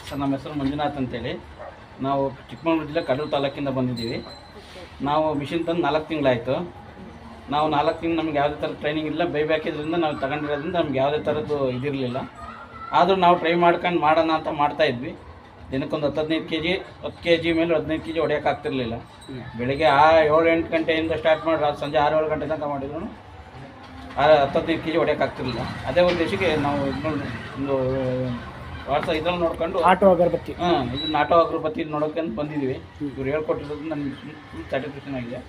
Sir ನಮ್ಮ ಹೆಸರು ಮಂಜುನಾಥ್ ಅಂತೇಳಿ. ನಾವು ಚಿಕ್ಕಮಗಳೂರು ಜಿಲ್ಲೆ ಕಡೂರು ತಾಲೂಕಿಂದ ಬಂದಿದ್ದೀವಿ. ನಾವು ಮಿಷಿನ್ ತಂದು 4 ತಿಂಗಳಾಯಿತು. ನಾವು 4 ತಿಂಗಳು ನಮ್ಗೆ ಯಾವುದೇ ಥರದ ಟ್ರೈನಿಂಗ್ ಇಲ್ಲ. ಬೈಬ್ಯಾಕಿದ್ರಿಂದ ನಾವು ತಗೊಂಡಿರೋದ್ರಿಂದ ನಮ್ಗೆ ಯಾವುದೇ ಥರದ್ದು ಇದಿರಲಿಲ್ಲ. ಆದರೂ ನಾವು ಟ್ರೈ ಮಾಡ್ಕೊಂಡು ಮಾಡೋಣ ಅಂತ ಮಾಡ್ತಾಯಿದ್ವಿ. ದಿನಕ್ಕೊಂದು 10-15 ಕೆ ಜಿ 10 ಕೆ ಜಿ ಮೇಲೆ 15 ಕೆ ಜಿ ಹೊಡೆಯೋಕ್ಕಾಗ್ತಿರ್ಲಿಲ್ಲ. ಬೆಳಗ್ಗೆ 7-8 ಗಂಟೆಯಿಂದ ಸ್ಟಾರ್ಟ್ ಮಾಡಿ ಸಂಜೆ 6-7 ಗಂಟೆ ತನಕ ಮಾಡಿದ್ರು 10-15 ಕೆ ಜಿ ಹೊಡೆಯೋಕ್ಕಾಗ್ತಿರ್ಲಿಲ್ಲ. ಅದೇ ಉದ್ದೇಶಕ್ಕೆ ನಾವು ಒಂದು ವಾಟ್ಸಪ್ ಇದ್ರಲ್ಲಿ ನೋಡ್ಕೊಂಡು ಆಟೋ ಅಗರಬತ್ತಿ ಇದನ್ನ ಆಟೋ ಅಗರಬತ್ತಿ ನೋಡೋಕೆ ಅಂತ ಬಂದಿದ್ದೀವಿ. ಇವ್ರು ಹೇಳ್ಕೊಟ್ಟಿರೋದು ನನಗೆ ಫುಲ್ ಸ್ಯಾಟಿಸ್ಫ್ಯಾಕ್ಷನ್ ಆಗಿದೆ.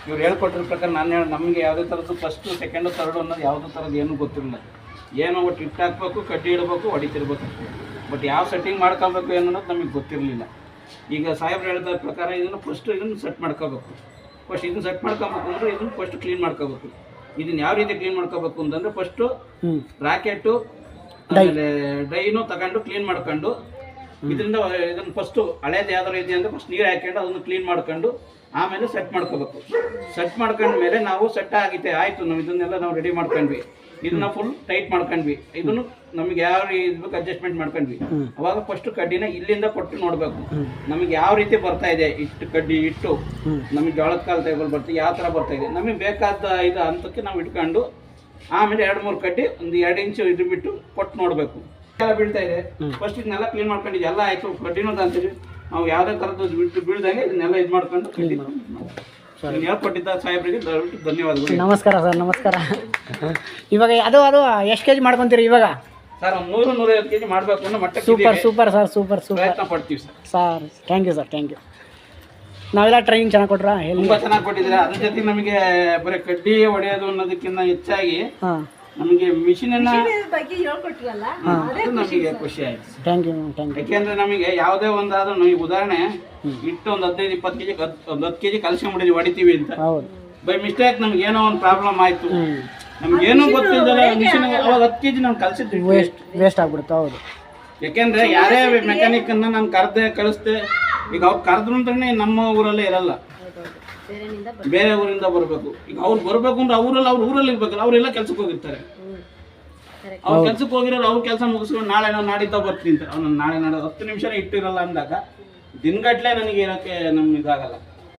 ಇವ್ರು ಹೇಳ್ಕೊಟ್ಟಿರೋ ಪ್ರಕಾರ ನಮಗೆ ಯಾವುದೇ ಥರದ್ದು ಫಸ್ಟು ಸೆಕೆಂಡು ಥರ್ಡು ಅನ್ನೋದು ಯಾವುದೇ ಥರದ್ದು ಏನೂ ಗೊತ್ತಿರಲಿಲ್ಲ. ಏನೋ ಒಟ್ಟು ಇಟ್ಟು ಹಾಕ್ಬೇಕು, ಕಡ್ಡಿ ಇಡಬೇಕು, ಹೊಡಿತಿರ್ಬೇಕು. ಬಟ್ ಯಾವ ಸೆಟ್ಟಿಂಗ್ ಮಾಡ್ಕೋಬೇಕು ಅನ್ನೋದು ನಮಗೆ ಗೊತ್ತಿರಲಿಲ್ಲ. ಈಗ ಸಾಹೇಬ್ರು ಹೇಳಿದ ಪ್ರಕಾರ ಇದನ್ನು ಸೆಟ್ ಮಾಡ್ಕೋಬೇಕು. ಫಸ್ಟ್ ಇದನ್ನು ಸೆಟ್ ಮಾಡ್ಕೋಬೇಕು ಅಂದರೆ ಇದನ್ನು ಫಸ್ಟ್ ಕ್ಲೀನ್ ಮಾಡ್ಕೋಬೇಕು. ಇದನ್ನು ಯಾವ ರೀತಿ ಕ್ಲೀನ್ ಮಾಡ್ಕೋಬೇಕು ಅಂತಂದರೆ ಫಸ್ಟು ರಾಕೆಟು ಆಮೇಲೆ ಡ್ರೈನು ತಗೊಂಡು ಕ್ಲೀನ್ ಮಾಡ್ಕೊಂಡು ಇದರಿಂದ ಇದನ್ನು ಫಸ್ಟು ಹಳೇದು ಯಾವ್ದಾರು ಇದೆ ಅಂದರೆ ಫಸ್ಟ್ ನೀರು ಹಾಕ್ಕೊಂಡು ಅದನ್ನು ಕ್ಲೀನ್ ಮಾಡ್ಕೊಂಡು ಆಮೇಲೆ ಸೆಟ್ ಮಾಡ್ಕೋಬೇಕು. ಸೆಟ್ ಮಾಡ್ಕೊಂಡ್ಮೇಲೆ ನಾವು ಸೆಟ್ ಆಗಿದೆ ಆಯಿತು, ನಾವು ಇದನ್ನೆಲ್ಲ ನಾವು ರೆಡಿ ಮಾಡ್ಕೊಂಡ್ವಿ. ಇದನ್ನ ಫುಲ್ ಟೈಟ್ ಮಾಡ್ಕೊಂಡ್ವಿ. ಇದನ್ನು ನಮಗೆ ಯಾವ ರೀತಿ ಅಡ್ಜಸ್ಟ್ಮೆಂಟ್ ಮಾಡ್ಕೊಂಡ್ವಿ. ಅವಾಗ ಫಸ್ಟ್ ಕಡ್ಡಿನ ಇಲ್ಲಿಂದ ಕೊಟ್ಟು ನೋಡಬೇಕು ನಮಗೆ ಯಾವ ರೀತಿ ಬರ್ತಾ ಇದೆ. ಇಟ್ಟು ಕಡ್ಡಿ ಇಟ್ಟು ನಮಗೆ ಜೋಳದ ಕಾಲ ಟೈಬಲ್ ಬರ್ತೀವಿ ಯಾವ ಥರ ಬರ್ತಾ ಇದೆ ನಮಗೆ ಬೇಕಾದ ಇದು ಹಂತಕ್ಕೆ ನಾವು ಇಟ್ಕೊಂಡು ಆಮೇಲೆ 2-3 ಕಡ್ಡಿ ಒಂದು 2 ಇಂಚು ಇದು ಬಿಟ್ಟು ಕೊಟ್ಟು ನೋಡಬೇಕು. ಎಲ್ಲ ಬೀಳ್ತಾ ಇದೆ ಫಸ್ಟ್ ಇದನ್ನೆಲ್ಲ ಕ್ಲೀನ್ ಮಾಡ್ಕೊಂಡಿದ್ದು ಎಲ್ಲ ಆಯಿತು. ಕಡ್ಡಿನೂ ಅಂತೀವಿ ನಾವು ಯಾವುದೇ ಥರದ್ದು ಬಿಟ್ಟು ಬೀಳ್ದಂಗೆ ಇದನ್ನೆಲ್ಲ ಇದು ಮಾಡ್ಕೊಂಡು ಕಡ್ಡಿ ಹೇಳ್ಕೊಟ್ಟಿದ್ದ ಸಾಹೇಬ್ರಿಗೆ ಧನ್ಯವಾದಗಳು. ನಮಸ್ಕಾರ ಸರ್. ನಮಸ್ಕಾರ. ಇವಾಗ ಅದು ಎಷ್ಟು ಕೆ ಜಿ ಮಾಡ್ಕೊತೀರಿ ಇವಾಗ? ಸರ್ 100-150 ಕೆ ಜಿ ಮಾಡಬೇಕು ಅನ್ನೋ ಮಟ್ಟಕ್ಕೆ ಸೂಪರ್ ಸರ್. ಸೂಪರ್ ಪ್ರಯತ್ನ ಪಡ್ತೀವಿ sir. Thank you sir. Thank you. ನಾವೆಲ್ಲ ಟ್ರೈನಿಂಗ್ ಚೆನ್ನಾಗಿ ಕೊಟ್ರಾ? ತುಂಬ ಚೆನ್ನಾಗಿ ಕೊಟ್ಟಿದ್ದೀರಾ. ಅದ್ರ ಜೊತೆಗೆ ನಮಗೆ ಬರೀ ಕಡ್ಡಿ ಹೊಡೆಯೋದು ಅನ್ನೋದಕ್ಕಿಂತ ಹೆಚ್ಚಾಗಿ ನಮಗೆ ಮಿಷಿನನ್ನ ನಮಗೆ ಖುಷಿ ಆಯ್ತು. Thank you. ಯಾಕೆಂದ್ರೆ ನಮಗೆ ಯಾವುದೇ ಒಂದಾದ್ರೂ ನಮಗೆ ಉದಾಹರಣೆ ಇಟ್ಟು ಒಂದು 15-20 ಕೆ ಜಿ 10 ಕೆ ಜಿ ಕಲ್ಸ್ಕೊಂಡ್ಬಿಟ್ಟಿದ್ವಿ ಹೊಡಿತೀವಿ ಅಂತ. ಬೈ ಮಿಸ್ಟೇಕ್ ನಮ್ಗೆ ಏನೋ ಒಂದು ಪ್ರಾಬ್ಲಮ್ ಆಯ್ತು, ನಮ್ಗೆ ಏನೋ ಗೊತ್ತಿಲ್ಲ ಮಿಷಿನ್ ಅವಾಗ 10 ಕೆ ಜಿ ನಾವು ಕಲ್ಸಿದ್ವಿ ವೇಸ್ಟ್ ಆಗ್ಬಿಡುತ್ತೆ. ಹೌದು. ಯಾಕೆಂದ್ರೆ ಯಾರೇ ಮೆಕ್ಯಾನಿಕ್ ಅನ್ನ ನಾನು ಕಳಿಸ್ದೆ ಈಗ ಅವ್ರು ಕರೆದ್ರು ಅಂತಾನೆ ನಮ್ಮ ಊರಲ್ಲೇ ಇರಲ್ಲ, ಬೇರೆ ಊರಿಂದ ಬರಬೇಕು. ಈಗ ಅವ್ರು ಬರ್ಬೇಕು ಅಂದ್ರೆ ಅವ್ರ ಊರಲ್ಲಿ ಇರ್ಬೇಕಲ್ಲ, ಅವರೆಲ್ಲ ಕೆಲ್ಸಕ್ಕೆ ಹೋಗಿರ್ತಾರೆ. ಅವ್ರು ಕೆಲ್ಸಕ್ಕೆ ಹೋಗಿರೋರು ಅವ್ರ ಕೆಲಸ ಮುಗಿಸ್ಕೊಂಡು ನಾಳೆ ನಾವು ನಾಡಿದ್ದ ಬರ್ತೀನಿ ಅಂತ ಅವ್ನು ನಾಳೆ 10 ನಿಮಿಷ ಇಟ್ಟಿರಲ್ಲ ಅಂದಾಗ ದಿನಗಟ್ಲೆ ನನಗೆ ಇರೋಕ್ಕೆ ನಮ್ಗೆ ಇದಾಗಲ್ಲ.